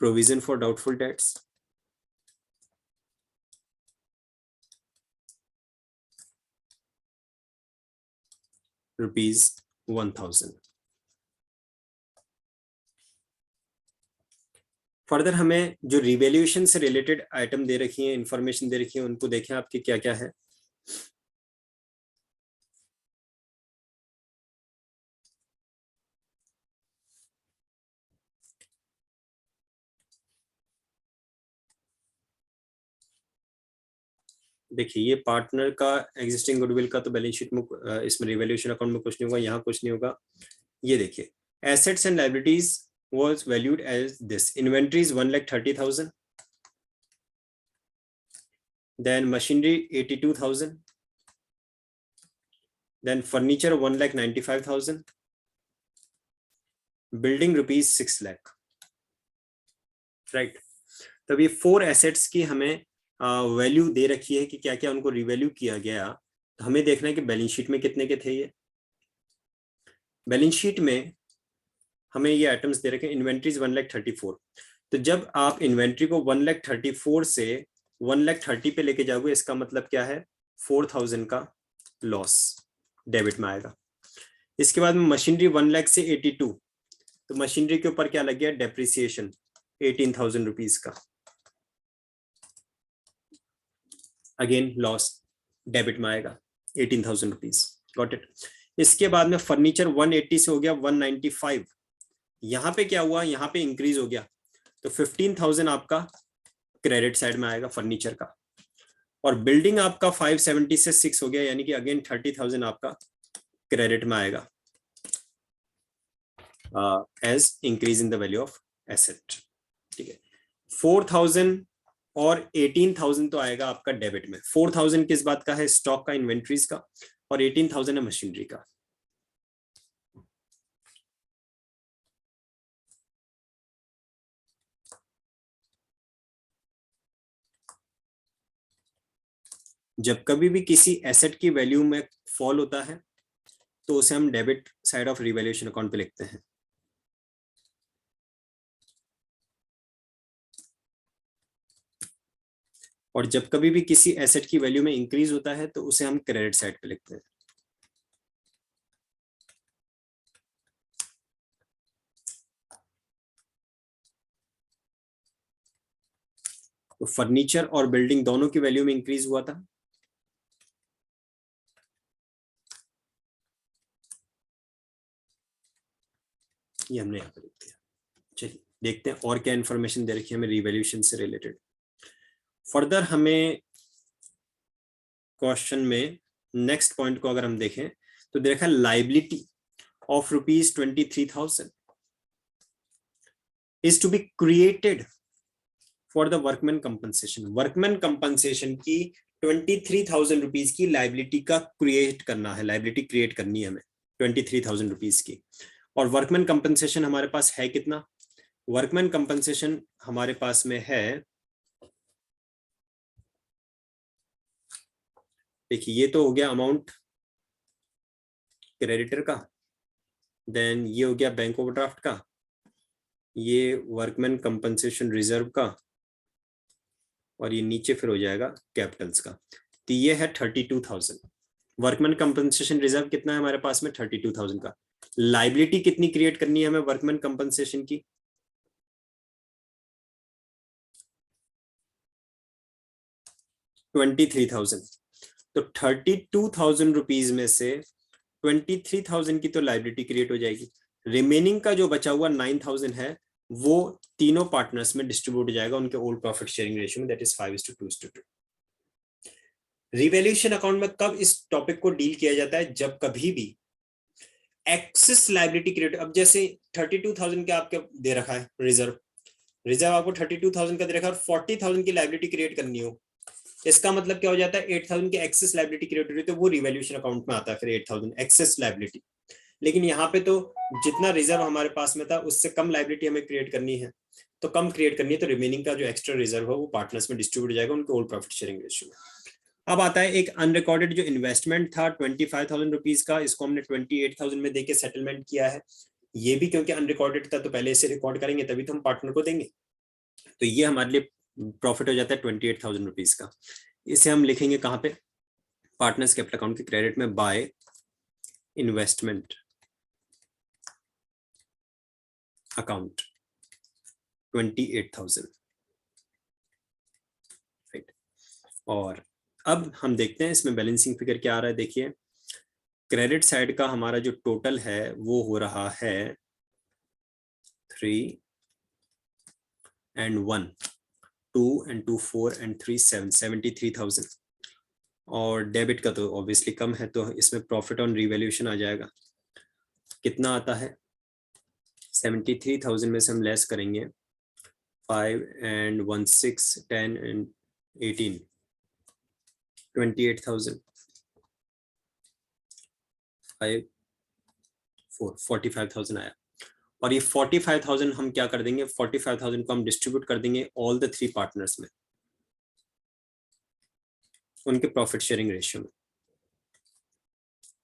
provision for doubtful debts, ₹1,000। Further हमें जो रिवैल्यूएशन से रिलेटेड आइटम दे रखी है, इंफॉर्मेशन दे रखी है, उनको देखें आपके क्या क्या है। देखिए, ये पार्टनर का एग्जिस्टिंग गुडविल का तो बैलेंस शीट में, इसमें रिवैल्यूएशन अकाउंट में कुछ नहीं होगा, यहाँ कुछ नहीं होगा। ये देखिए, assets and liabilities was valued as this, inventories 1,30,000, then machinery 82,000, then furniture 1,95,000, building ₹6 lakh, right. तब ये 4 एसेट्स की हमें वैल्यू दे रखी है कि क्या क्या उनको रिवैल्यू किया गया। तो हमें देखना है कि बैलेंस शीट में कितने के थे। ये बैलेंस शीट में हमें ये आइटम्स दे रखे हैं, इन्वेंट्रीज 1,34,000। तो जब आप इन्वेंट्री को 1,34,000 से 1,30,000 पे लेके जाओगे, इसका मतलब क्या है, 4,000 का लॉस डेबिट में आएगा। इसके बाद में मशीनरी 1,00,000 से 82, तो मशीनरी के ऊपर क्या लग गया, डेप्रिसिएशन 18,000 रुपीज का, अगेन लॉस डेबिट में आएगा 18,000 रुपीज, गॉट इट। इसके बाद में फर्नीचर 180 से हो गया 195, यहां पे क्या हुआ, यहाँ पे इंक्रीज हो गया, तो 15,000 आपका क्रेडिट साइड में आएगा फर्नीचर का। और बिल्डिंग आपका 570 से 6 हो गया, यानी कि अगेन 30,000 आपका क्रेडिट में आएगा as increase in the value of asset, ठीक है। 4,000 और 18,000 तो आएगा आपका डेबिट में। 4,000 किस बात का है, स्टॉक का, इन्वेंट्रीज का, और 18,000 है मशीनरी का। जब कभी भी किसी एसेट की वैल्यू में फॉल होता है तो उसे हम debit side of revaluation account पे लिखते हैं। और जब कभी भी किसी एसेट की वैल्यू में इंक्रीज होता है तो उसे हम क्रेडिट साइड पे लिखते हैं। तो फर्नीचर और बिल्डिंग दोनों की वैल्यू में इंक्रीज हुआ था, ये हमने यहाँ पे लिख दिया। चलिए देखते हैं और क्या इंफॉर्मेशन दे रखी है हमें रिवैल्यूएशन से रिलेटेड। फर्दर हमें क्वेश्चन में नेक्स्ट पॉइंट को अगर हम देखें तो देखा, liability of ₹23,000 is to be created for the workman compensation, workman compensation की 23,000 रुपीज की लाइबिलिटी का क्रिएट करना है, लाइबिलिटी क्रिएट करनी है हमें 23,000 रुपीज की। और वर्कमैन कंपनसेशन हमारे पास है कितना? वर्कमैन कंपनसेशन हमारे पास में है, देखिए ये तो हो गया अमाउंट क्रेडिटर का, देन ये हो गया बैंक ओवरड्राफ्ट का, ये वर्कमैन कंपनसेशन रिजर्व का, और ये नीचे फिर हो जाएगा कैपिटल्स का। तो ये है 32,000। वर्कमैन कंपनसेशन रिजर्व कितना है हमारे पास में? 32,000 का। लाइबिलिटी कितनी क्रिएट करनी है हमें वर्कमैन कंपनसेशन की? 23,000। तो 32,000 रुपीज में से 23,000 की तो लाइबिलिटी क्रिएट हो जाएगी। रिमेनिंग का जो बचा हुआ 9,000 है वो तीनों पार्टनर्स में डिस्ट्रीब्यूट हो जाएगा उनके ओल्ड प्रॉफिट शेयरिंग रेशियो में, दैट इज 5:2:2। रिवैल्यूएशन अकाउंट में कब इस टॉपिक को डील किया जाता है? जब कभी भी एक्सेस लाइबिलिटी क्रिएट, अब जैसे 32,000 का आपके दे रखा है रिजर्व, रिजर्व आपको 32,000 का दे रखा है और 40,000 की लाइबिलिटी क्रिएट करनी हो, इसका मतलब क्या हो जाता है? 8,000 की एक्सेस लाइबिलिटी क्रिएट हो रही है, तो वो रिवैल्यूएशन अकाउंट में आता है फिर 8,000 एक्सेस लाइबिलिटी। लेकिन यहाँ पे तो जितना रिजर्व हमारे पास में था उससे कम लाइबिलिटी हमें क्रिएट करनी है, तो कम क्रिएट करनी है, तो रिमेनिंग का जो एक्स्ट्रा रिजर्व है वो पार्टनर्स में डिस्ट्रीब्यूट हो जाएगा उनके ओल्ड प्रॉफिट शेयरिंग रेशियो में। अब आता है एक अनरिकॉर्डेड जो इन्वेस्टमेंट था 25,000 रुपीज का, इसको हमने 28,000 में देके सेटलमेंट किया है। ये भी क्योंकि अनरिकॉर्डेड था तो पहले इसे रिकॉर्ड करेंगे तभी तो हम पार्टनर को देंगे, तो ये हमारे लिए प्रॉफिट हो जाता है 28,000 रुपीज का। इसे हम लिखेंगे कहाँ पे? पार्टनर्स कैपिटल अकाउंट के क्रेडिट में बाय इन्वेस्टमेंट अकाउंट 28,000, राइट। और अब हम देखते हैं इसमें बैलेंसिंग फिगर क्या आ रहा है। देखिए क्रेडिट साइड का हमारा जो टोटल है वो हो रहा है 3 and 1, 2 and 2 4 and 3 7, 73,000। और डेबिट का तो ऑब्वियसली कम है तो इसमें प्रॉफिट ऑन रिवैल्यूएशन आ जाएगा। कितना आता है? 73,000 में से हम लेस करेंगे 5 and 1 6 10 and 18, 28,000 5 4 45,000 आया। और ये 45,000 हम क्या कर देंगे? 45,000 को हम डिस्ट्रीब्यूट कर देंगे ऑल द 3 पार्टनर्स में उनके प्रॉफिट शेयरिंग रेशियो में,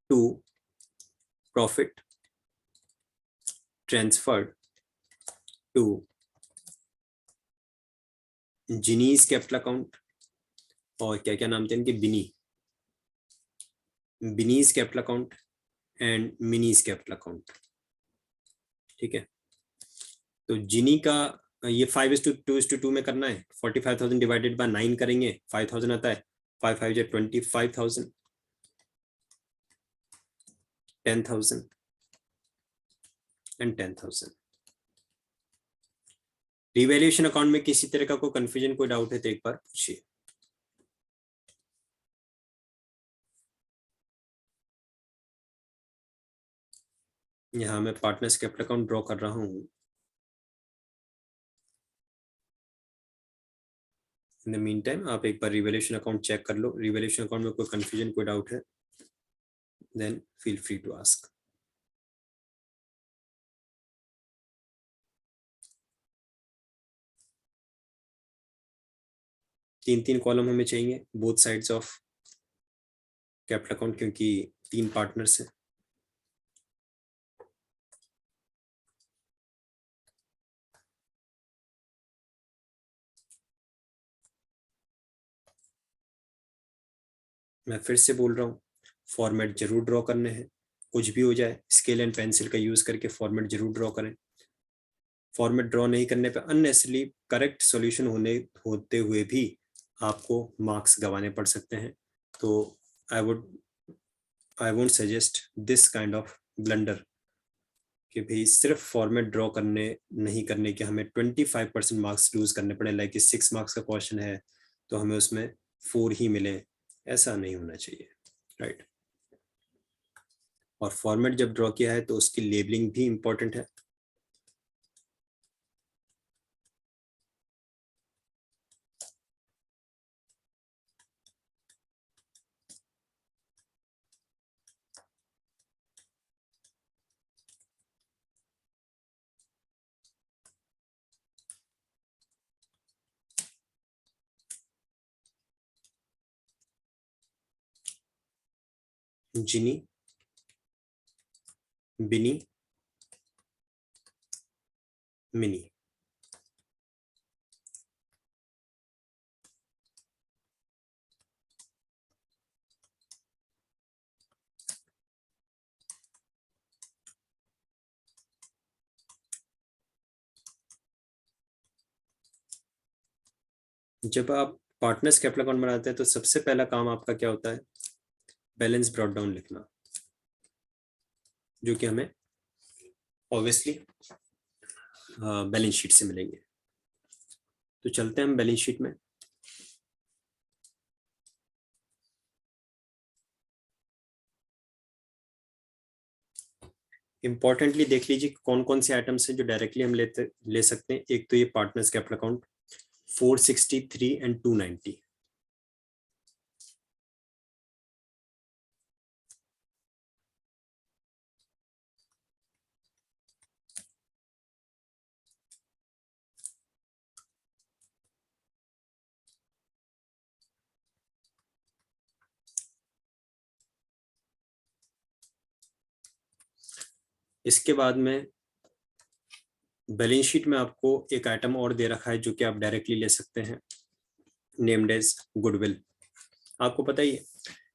to profit transferred to Jini's capital account, और क्या क्या नाम थे इनके? Bini's capital account and Mini's capital account, ठीक है। तो जिनी का ये 5:2:2 में करना है। 45,000 डिवाइडेड बाय 9 करेंगे, 5,000 आता है, 5 5 25,000, 10,000 एंड 10,000। रिवैल्यूएशन अकाउंट में किसी तरह का कोई कंफ्यूजन, कोई डाउट है तो एक बार पूछिए। यहाँ मैं पार्टनर्स कैपिटल अकाउंट ड्रॉ कर रहा हूँ। इन द मीन टाइम आप एक बार रिवैल्यूएशन अकाउंट चेक कर लो। रिवैल्यूएशन अकाउंट में कोई कंफ्यूजन, कोई डाउट है then feel free to ask. तीन कॉलम हमें चाहिए both sides of capital account, क्योंकि 3 पार्टनर्स हैं। मैं फिर से बोल रहा हूँ, फॉर्मेट जरूर ड्रॉ करने हैं, कुछ भी हो जाए स्केल एंड पेंसिल का यूज करके फॉर्मेट जरूर ड्रॉ करें। फॉर्मेट ड्रॉ नहीं करने पे अननेसेसरली करेक्ट सॉल्यूशन होते हुए भी आपको मार्क्स गंवाने पड़ सकते हैं। तो I won't suggest this kind of blunder कि भाई सिर्फ फॉर्मेट ड्रॉ करने नहीं करने के हमें 25% मार्क्स लूज करने पड़े, लाइक 6 मार्क्स का क्वेश्चन है तो हमें उसमें 4 ही मिले, ऐसा नहीं होना चाहिए, राइट। और फॉर्मेट जब ड्रॉ किया है तो उसकी लेबलिंग भी इंपॉर्टेंट है। जिनी, बिनी, मिनी। जब आप पार्टनर्स कैपिटल अकाउंट बनाते हैं तो सबसे पहला काम आपका क्या होता है? बैलेंस ब्रॉट डाउन लिखना, जो कि हमें ऑब्वियसली बैलेंस शीट से मिलेंगे। तो चलते हैं हम बैलेंस शीट में। इंपॉर्टेंटली देख लीजिए कौन कौन से आइटम्स हैं जो डायरेक्टली हम ले सकते हैं। एक तो ये पार्टनर्स कैपिटल अकाउंट 463 एंड 290। इसके बाद में बैलेंस शीट में आपको एक आइटम और दे रखा है जो कि आप डायरेक्टली ले सकते हैं, नेम्ड एज गुडविल। आपको पता ही है,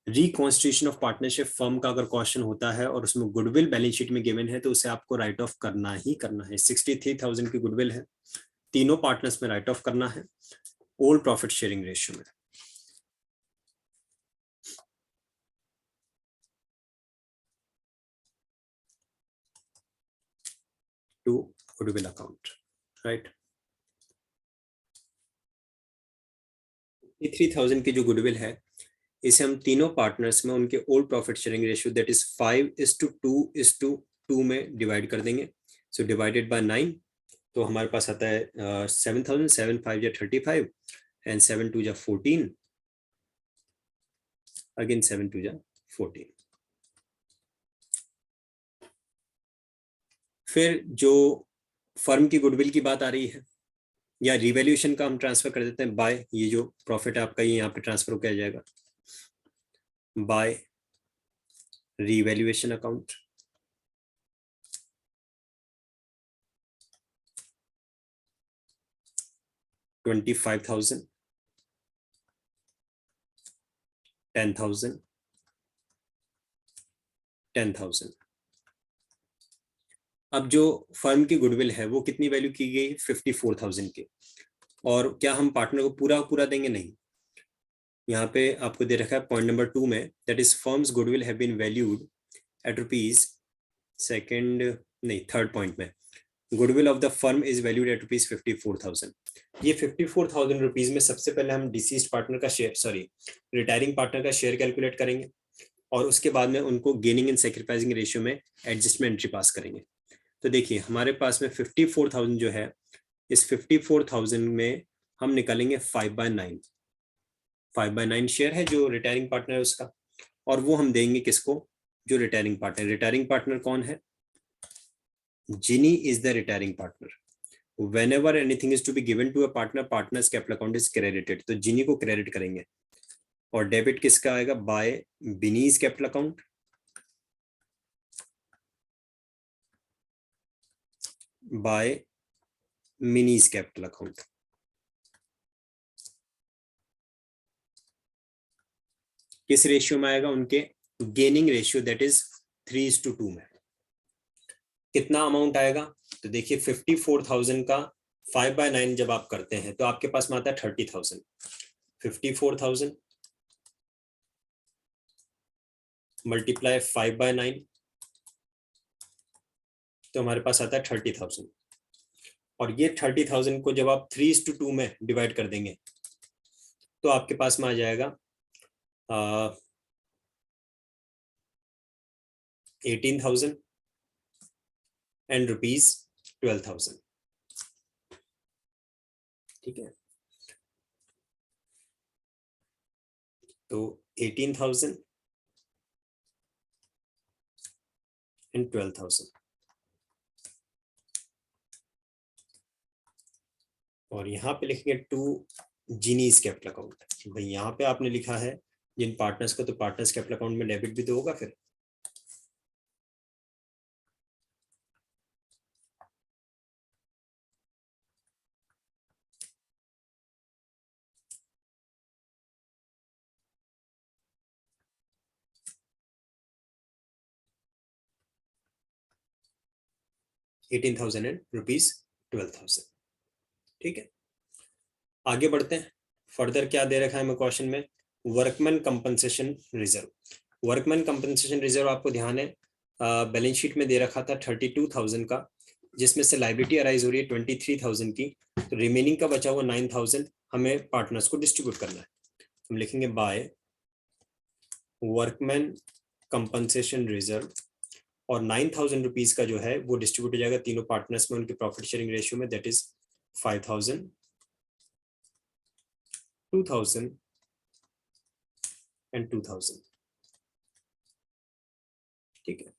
रिकॉन्स्टिट्यूशन ऑफ पार्टनरशिप फर्म का अगर क्वेश्चन होता है और उसमें गुडविल बैलेंस शीट में गिवन है तो उसे आपको राइट ऑफ करना ही करना है। 63,000 की गुडविल है, तीनों पार्टनर्स में राइट ऑफ करना है, ओल्ड प्रॉफिट शेयरिंग रेशियो में। To goodwill account, right. 3,000 की जो गुडविल है इसे हम तीनों पार्टनर्स में उनके old profit sharing ratio that is 5:2:2 में डिवाइड कर देंगे। सो डिवाइडेड बाय 9, तो हमारे पास आता है 7,000, 7 5 या 35 एंड 7 2 या 14, अगेन 7 2 या 14। फिर जो फर्म की गुडविल की बात आ रही है या रिवैल्यूएशन का हम ट्रांसफर कर देते हैं बाय, ये जो प्रॉफिट है आपका ये यहाँ पे ट्रांसफर किया जाएगा बाय रिवैल्यूएशन अकाउंट। $25,000, $10,000, $10,000। अब जो फर्म की गुडविल है वो कितनी वैल्यू की गई? 54,000 की। और क्या हम पार्टनर को पूरा पूरा देंगे? नहीं। यहाँ पे आपको दे रखा है पॉइंट नंबर 2 में, that is firms goodwill have been valued at rupees, second नहीं थर्ड पॉइंट में, goodwill of the firm is valued at rupees 54,000। ये 54,000 रुपीज में सबसे पहले हम डिसीज्ड पार्टनर का शेयर, सॉरी रिटायरिंग पार्टनर का शेयर कैलकुलेट करेंगे और उसके बाद में उनको गेनिंग एंड सैक्रिफाइसिंग रेशियो में एडजस्टमेंट एंट्री पास करेंगे। तो देखिए हमारे पास में 54,000 जो है, इस 54,000 में हम निकालेंगे 5/9, 5/9 शेयर है जो रिटायरिंग पार्टनर है उसका, और वो हम देंगे किसको? जो रिटायरिंग पार्टनर। रिटायरिंग पार्टनर कौन है? Jini is the retiring partner. whenever anything is to be given to a partner, partner's capital account is credited, तो जिनी को क्रेडिट करेंगे। और डेबिट किसका आएगा? By Bini's capital account, by Mini's capital account. किस रेशियो में आएगा? उनके गेनिंग रेशियो दैट इज 3:2 में। कितना अमाउंट आएगा? तो देखिए 54,000 का 5/9 जब आप करते हैं तो आपके पास में आता है 30,000। 54,000 मल्टीप्लाई 5/9, तो हमारे पास आता है 30,000। और ये 30,000 को जब आप 3:2 में डिवाइड कर देंगे तो आपके पास में आ जाएगा 18,000 एंड रुपीज 12,000। ठीक है, तो 18,000 एंड 12,000। और यहाँ पे लिखेंगे टू जीनीज कैपिटल अकाउंट। भाई यहाँ पे आपने लिखा है जिन पार्टनर्स को, तो पार्टनर्स कैपिटल अकाउंट में डेबिट भी तो होगा फिर। $18,000 एंड ₹12,000। ठीक है, आगे बढ़ते हैं। फर्दर क्या दे रखा है हमें क्वेश्चन में, workman compensation reserve. Workman compensation reserve आपको ध्यान है बैलेंस शीट में दे रखा था 32,000 का, जिसमें से लाइबिलिटी अराइज हो रही है 23,000 की, तो रिमेनिंग का बचा हुआ 9,000 हमें पार्टनर्स को डिस्ट्रीब्यूट करना है। हम लिखेंगे बाय वर्कमैन कंपनसेशन रिजर्व, और 9,000 रुपीज का जो है वो डिस्ट्रीब्यूट हो जाएगा तीनों पार्टनर्स में उनके प्रॉफिट शेयरिंग रेशियो में, दैट इज 5,000, 2,000 एंड 2,000। ठीक है,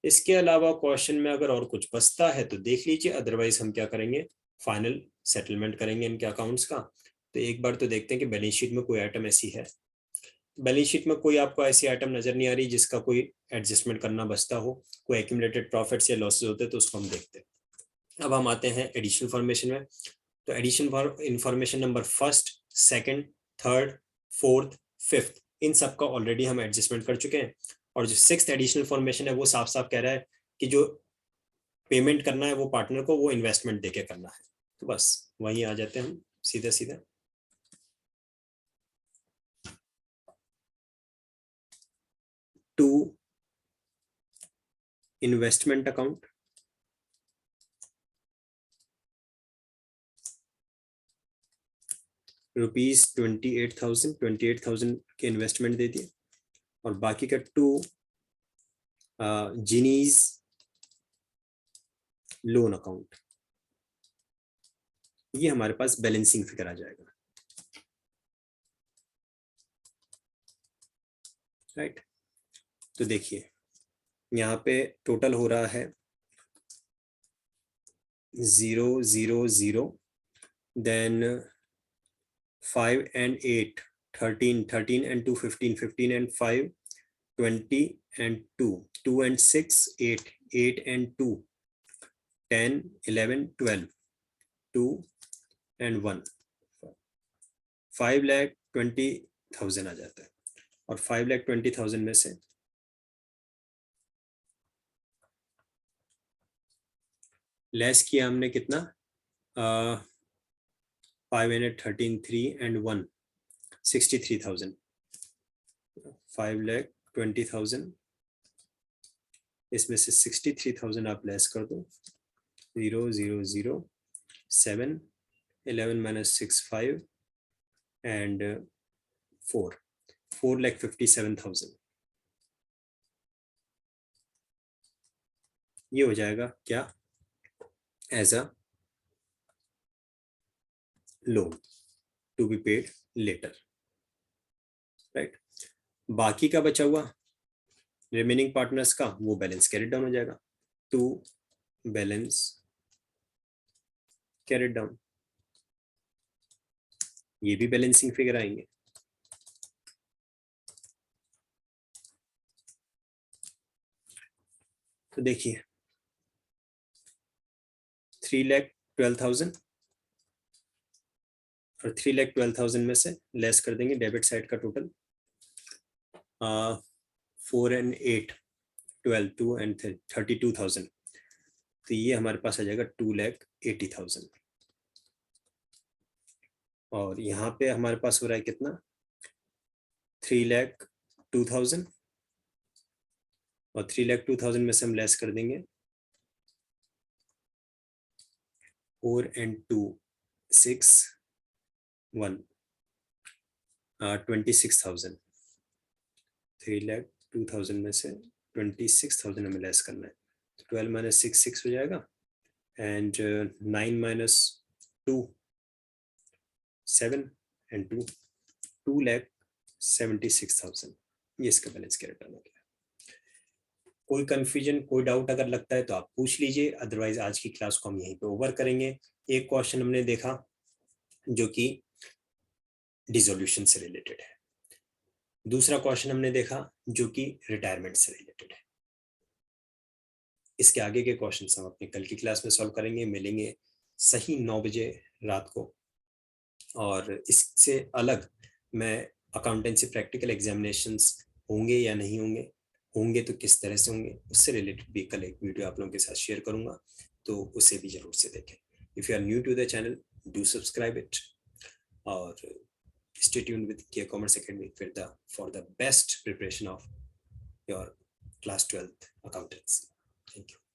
इसके अलावा क्वेश्चन में अगर और कुछ बचता है तो देख लीजिए, अदरवाइज हम क्या करेंगे, फाइनल सेटलमेंट करेंगे इनके अकाउंट्स का। तो एक बार तो देखते हैं कि बैलेंस शीट में कोई आइटम ऐसी है, बैलेंस शीट में कोई आपको ऐसी आइटम नजर नहीं आ रही जिसका कोई एडजस्टमेंट करना बचता हो, कोई एक्यूमुलेटेड प्रॉफिट्स या लॉसेस होते तो उसको हम देखते हैं। अब हम आते हैं एडिशनल फॉर्मेशन में। तो additional information number first, second, third, fourth, fifth, इन सब का ऑलरेडी हम एडजस्टमेंट कर चुके हैं। और जो सिक्स्थ एडिशनल फॉर्मेशन है वो साफ साफ कह रहा है कि जो पेमेंट करना है वो पार्टनर को, वो इन्वेस्टमेंट देके करना है। तो बस वहीं आ जाते हैं हम सीधा सीधा। टू इन्वेस्टमेंट अकाउंट, ₹28,000 के इन्वेस्टमेंट दे दिए, और बाकी का टू जिनीज लोन अकाउंट, ये हमारे पास बैलेंसिंग फिगर आ जाएगा। राइट, तो देखिए यहाँ पे टोटल हो रहा है 0, 0, 0, then 5 and 8, 13, 13 and 2, 15, 15 and 5, 20 and 2, 2 and 6, 8, 8 and 2, 10, 11, 12, 2 and 1, 5,20,000 आ जाता है। और 5,20,000 में से लेस किया हमने कितना, 513, 3 and 1, 63,000, 5,20,000, इसमें से 63,000 आप लेस कर दो, 0, 0, 0, 7, 11 minus 6, 5 and 4, 4,57,000। ये हो जाएगा क्या, as a loan to be paid later. Right, बाकी का बचा हुआ रिमेनिंग पार्टनर्स का वो बैलेंस कैरिड डाउन हो जाएगा, टू बैलेंस कैरिड डाउन, ये भी बैलेंसिंग फिगर आएंगे। तो देखिए 3,12,000, और 3,12,000 में से लेस कर देंगे डेबिट साइड का टोटल, 4 and 8, 12, 2 and 32,000, तो ये हमारे पास आ जाएगा 2,80,000। और यहाँ पे हमारे पास हो रहा है कितना, 3,02,000, और 3,02,000 में से हम लेस कर देंगे 4 and 2, 6, 1, 26,000, 3,02,000 में से 26,000 हमें लेस करना है, 12 minus 6, 6 हो जाएगा, एंड 9 minus 2, 7 and 2, 2,76,000, ये इसका बैलेंस कैरेक्टर हो गया। कोई कंफ्यूजन, कोई डाउट अगर लगता है तो आप पूछ लीजिए, अदरवाइज आज की क्लास को हम यहीं पे ओवर करेंगे। एक क्वेश्चन हमने देखा जो कि डिसोल्यूशन से रिलेटेड है। दूसरा क्वेश्चन हमने देखा जो कि रिटायरमेंट से रिलेटेड है। इसके आगे के क्वेश्चन हम अपनी कल की क्लास में सॉल्व करेंगे। मिलेंगे सही 9 बजे रात को। और इससे अलग मैं अकाउंटेंसी प्रैक्टिकल एग्जामिनेशंस होंगे या नहीं होंगे, होंगे तो किस तरह से होंगे, उससे रिलेटेड भी कल एक वीडियो आप लोगों के साथ शेयर करूंगा, तो उसे भी जरूर से देखें। If you are new to the channel, do subscribe it और stay tuned with K Commerce Academy for the best preparation of your class 12th accountancy. Thank you.